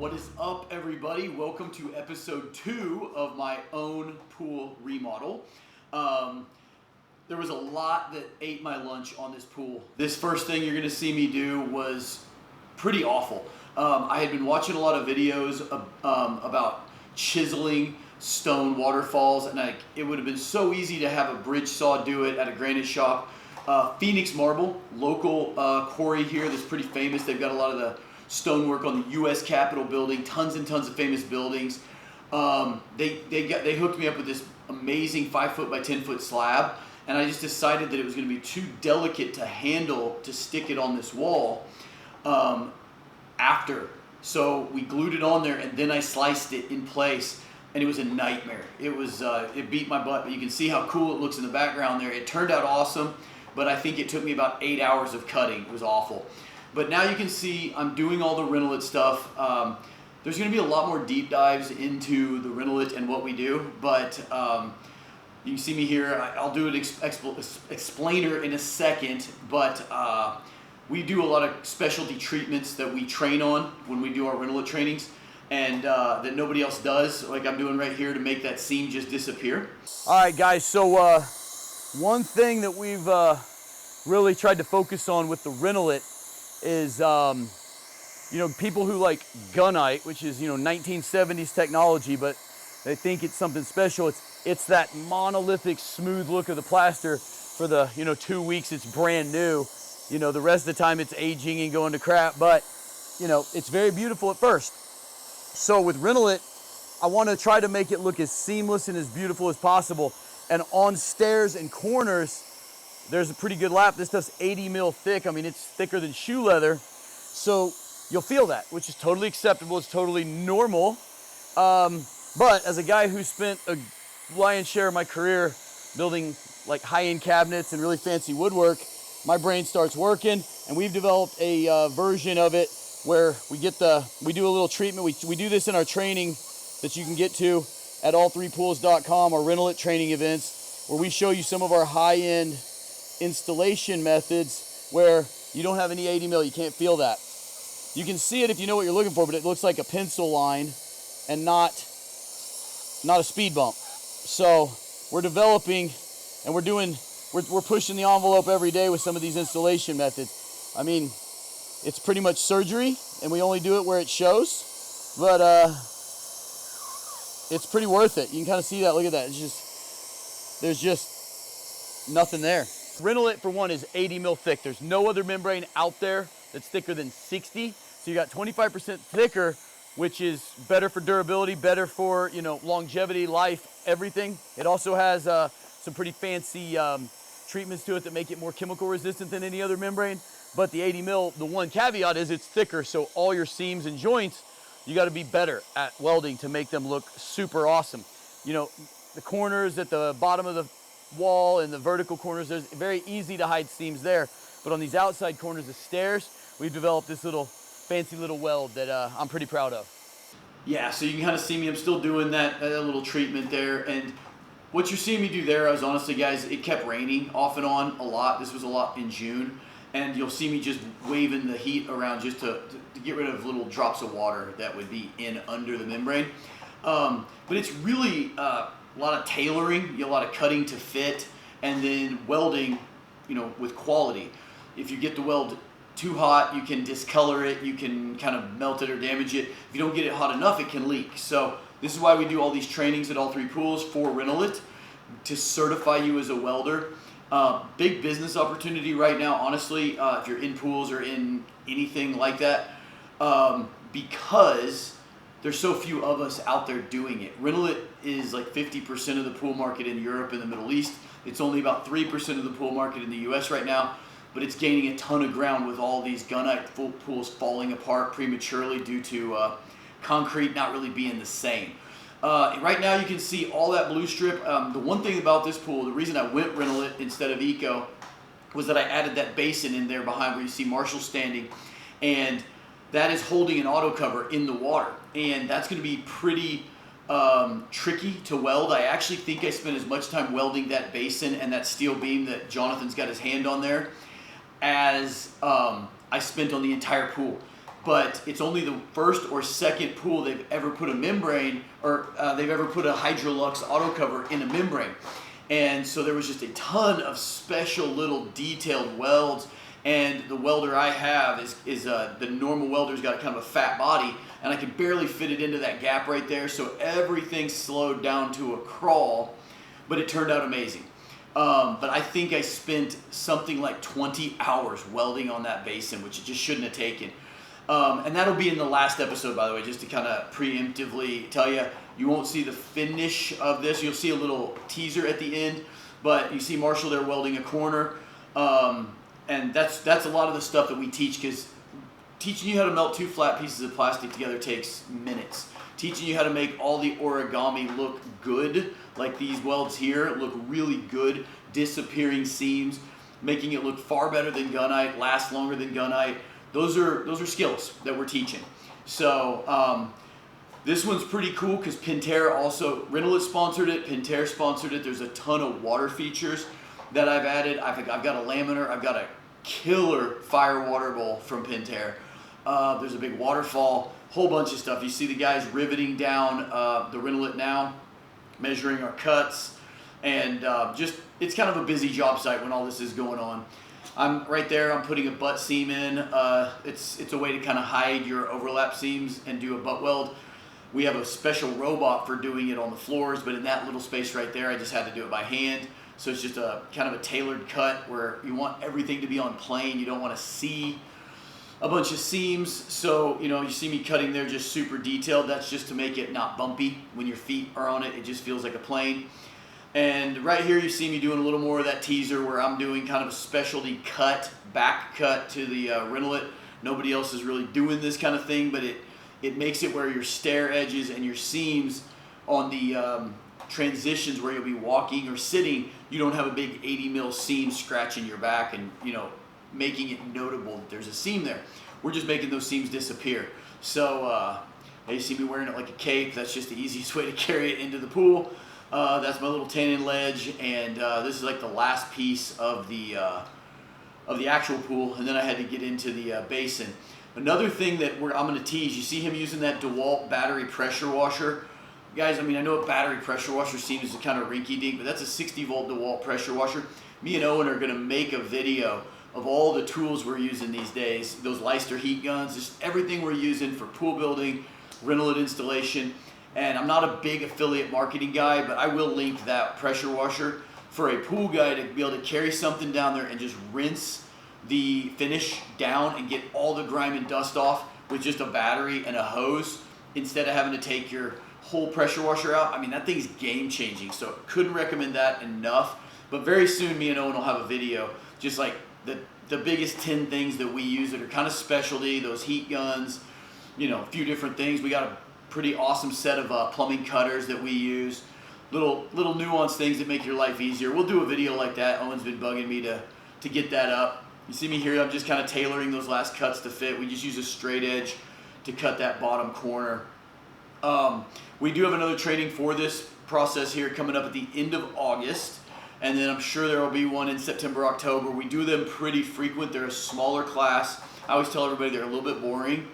What is up, everybody? Welcome to episode 2 of my own pool remodel. There was a lot that ate my lunch on this pool. This first thing you're going to see me do was pretty awful. I had been watching a lot of videos about chiseling stone waterfalls, and it would have been so easy to have a bridge saw do it at a granite shop. Phoenix Marble, local quarry here that's pretty famous. They've got a lot of the stonework on the U.S. Capitol building, tons and tons of famous buildings. They hooked me up with this amazing 5 foot by 10 foot slab, and I just decided that it was going to be too delicate to handle to stick it on this wall after. So we glued it on there, and then I sliced it in place, and it was a nightmare. It beat my butt, but you can see how cool it looks in the background there. It turned out awesome, but I think it took me about 8 hours of cutting. It was awful. But now you can see I'm doing all the Renolit stuff. There's going to be a lot more deep dives into the Renolit and what we do, but you can see me here. I'll do an explainer in a second, but we do a lot of specialty treatments that we train on when we do our Renolit trainings, and that nobody else does, like I'm doing right here, to make that seam just disappear. All right, guys, so one thing that we've really tried to focus on with the Renolit is, people who like gunite, which is, 1970s technology, but they think it's something special. It's that monolithic, smooth look of the plaster for the, 2 weeks it's brand new. The rest of the time it's aging and going to crap, but, it's very beautiful at first. So with Renolit, I want to try to make it look as seamless and as beautiful as possible. And on stairs and corners, there's a pretty good lap. This stuff's 80 mil thick. I mean, it's thicker than shoe leather. So you'll feel that, which is totally acceptable. It's totally normal. But as a guy who spent a lion's share of my career building like high-end cabinets and really fancy woodwork, my brain starts working, and we've developed a version of it where we do a little treatment. We do this in our training that you can get to at all3pools.com, our Renolit training events, where we show you some of our high-end installation methods where you don't have any 80 mil, you can't feel that. You can see it if you know what you're looking for, but it looks like a pencil line and not a speed bump. So we're developing, and we're pushing the envelope every day with some of these installation methods. I mean, it's pretty much surgery, and we only do it where it shows, but it's pretty worth it. You can kind of see that. Look at that. There's just nothing there. Renolit, for one, is 80 mil thick. There's no other membrane out there that's thicker than 60. So you got 25% thicker, which is better for durability, better for, longevity, life, everything. It also has some pretty fancy treatments to it that make it more chemical resistant than any other membrane. But the 80 mil, the one caveat is it's thicker, so all your seams and joints, you got to be better at welding to make them look super awesome. The corners at the bottom of the wall and the vertical corners, there's very easy to hide seams there. But on these outside corners of stairs, we've developed this little fancy little weld that I'm pretty proud of. Yeah, so you can kind of see me. I'm still doing that little treatment there. And what you're seeing me do there is, honestly, guys, it kept raining off and on a lot. This was a lot in June. And you'll see me just waving the heat around just to get rid of little drops of water that would be under the membrane. But it's really a lot of tailoring, a lot of cutting to fit, and then welding, with quality. If you get the weld too hot, you can discolor it, you can kind of melt it or damage it. If you don't get it hot enough, it can leak. So this is why we do all these trainings at All 3 Pools for Renolit, to certify you as a welder. Big business opportunity right now, honestly, if you're in pools or in anything like that, because there's so few of us out there doing it. Renolit is like 50% of the pool market in Europe and the Middle East. It's only about 3% of the pool market in the US right now, but it's gaining a ton of ground with all these gunite pools falling apart prematurely due to concrete not really being the same. Right now you can see all that blue strip. The one thing about this pool, the reason I went Renolit instead of Eco, was that I added that basin in there behind where you see Marshall standing, and that is holding an auto cover in the water, and that's going to be pretty tricky to weld. I actually think I spent as much time welding that basin and that steel beam that Jonathan's got his hand on there as I spent on the entire pool. but it's only the first or second pool they've ever put a membrane, or they've ever put a Hydrolux auto cover in a membrane. And so there was just a ton of special little detailed welds. And the welder I have is the normal welder's got kind of a fat body, and I could barely fit it into that gap right there. So everything slowed down to a crawl, but it turned out amazing. But I think I spent something like 20 hours welding on that basin, which it just shouldn't have taken. And that'll be in the last episode, by the way, just to kind of preemptively tell you. You won't see the finish of this. You'll see a little teaser at the end, but you see Marshall there welding a corner. And that's a lot of the stuff that we teach, because teaching you how to melt two flat pieces of plastic together takes minutes. Teaching you how to make all the origami look good, like these welds here, look really good, disappearing seams, making it look far better than gunite, last longer than gunite. Those are skills that we're teaching. So this one's pretty cool because Pentair also, Renolit sponsored it, Pentair sponsored it. There's a ton of water features that I've added. I've got a laminar, I've got a killer fire water bowl from Pentair. There's a big waterfall, whole bunch of stuff. You see the guys riveting down the Renolit now, measuring our cuts, and just, it's kind of a busy job site when all this is going on. I'm right there, I'm putting a butt seam in. It's a way to kind of hide your overlap seams and do a butt weld. We have a special robot for doing it on the floors, but in that little space right there, I just had to do it by hand. So it's just a kind of a tailored cut where you want everything to be on plane. You don't want to see a bunch of seams. So, you see me cutting there just super detailed. That's just to make it not bumpy. When your feet are on it, it just feels like a plane. And right here you see me doing a little more of that teaser where I'm doing kind of a specialty cut, back cut to the Renolit. Nobody else is really doing this kind of thing, but it makes it where your stair edges and your seams on the transitions where you'll be walking or sitting, you don't have a big 80 mil seam scratching your back and making it notable that there's a seam there. We're just making those seams disappear. So you see me wearing it like a cape. That's just the easiest way to carry it into the pool. That's my little tanning ledge, and this is like the last piece of the actual pool, and then I had to get into the basin. Another thing that I'm going to tease, you see him using that DeWalt battery pressure washer. Guys, I know a battery pressure washer seems kind of rinky-dink, but that's a 60 volt DeWalt pressure washer. Me and Owen are going to make a video of all the tools we're using these days, those Leicester heat guns, just everything we're using for pool building, Renolit installation. And I'm not a big affiliate marketing guy, but I will link that pressure washer for a pool guy to be able to carry something down there and just rinse the finish down and get all the grime and dust off with just a battery and a hose instead of having to take your whole pressure washer out. That thing's game changing, so couldn't recommend that enough. But very soon me and Owen will have a video just like the biggest 10 things that we use that are kind of specialty, those heat guns, a few different things. We got a pretty awesome set of plumbing cutters that we use, little nuanced things that make your life easier. We'll do a video like that. Owen's been bugging me to get that up. You see me here, I'm just kind of tailoring those last cuts to fit. We just use a straight edge to cut that bottom corner. We do have another training for this process here coming up at the end of August, and then I'm sure there will be one in September, October. We do them pretty frequent. They're a smaller class. I always tell everybody they're a little bit boring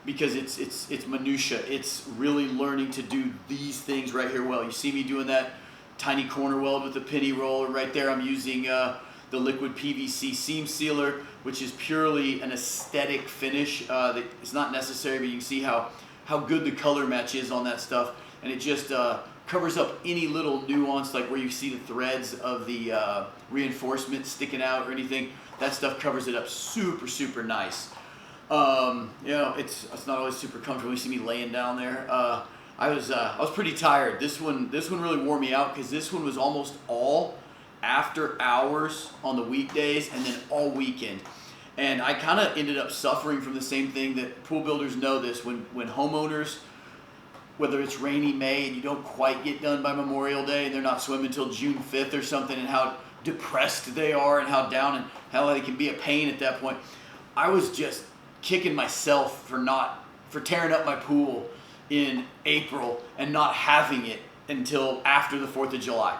because it's minutia. It's really learning to do these things right here well. You see me doing that tiny corner weld with the penny roller right there. I'm using the liquid PVC seam sealer, which is purely an aesthetic finish. That it's not necessary, but you can see how good the color match is on that stuff, and it just covers up any little nuance, like where you see the threads of the reinforcement sticking out or anything. That stuff covers it up super nice. It's not always super comfortable. You see me laying down there. I was pretty tired. This one really wore me out because this one was almost all after hours on the weekdays and then all weekend. And I kind of ended up suffering from the same thing that pool builders know this. When homeowners, whether it's rainy May and you don't quite get done by Memorial Day and they're not swimming until June 5th or something, and how depressed they are and how down and how they can be a pain at that point. I was just kicking myself for tearing up my pool in April and not having it until after the 4th of July.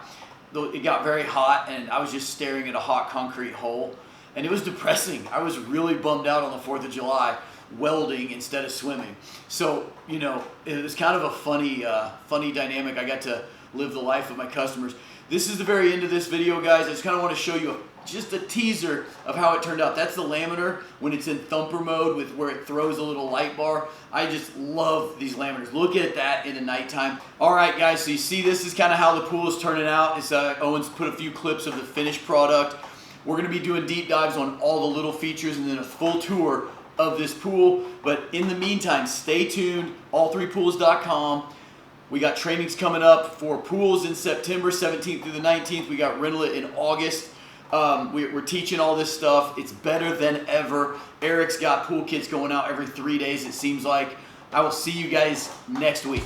Though it got very hot and I was just staring at a hot concrete hole. And it was depressing. I was really bummed out on the 4th of July welding instead of swimming. So, you know, it was kind of a funny dynamic. I got to live the life of my customers. This is the very end of this video, guys. I just kind of want to show you just a teaser of how it turned out. That's the laminator when it's in thumper mode with where it throws a little light bar. I just love these laminators. Look at that in the nighttime. All right, guys, so you see this is kind of how the pool is turning out. It's, Owen's put a few clips of the finished product. We're going to be doing deep dives on all the little features and then a full tour of this pool. But in the meantime, stay tuned, all3pools.com. We got trainings coming up for pools in September 17th through the 19th. We got Renolit in August. We're teaching all this stuff. It's better than ever. Eric's got pool kits going out every 3 days, it seems like. I will see you guys next week.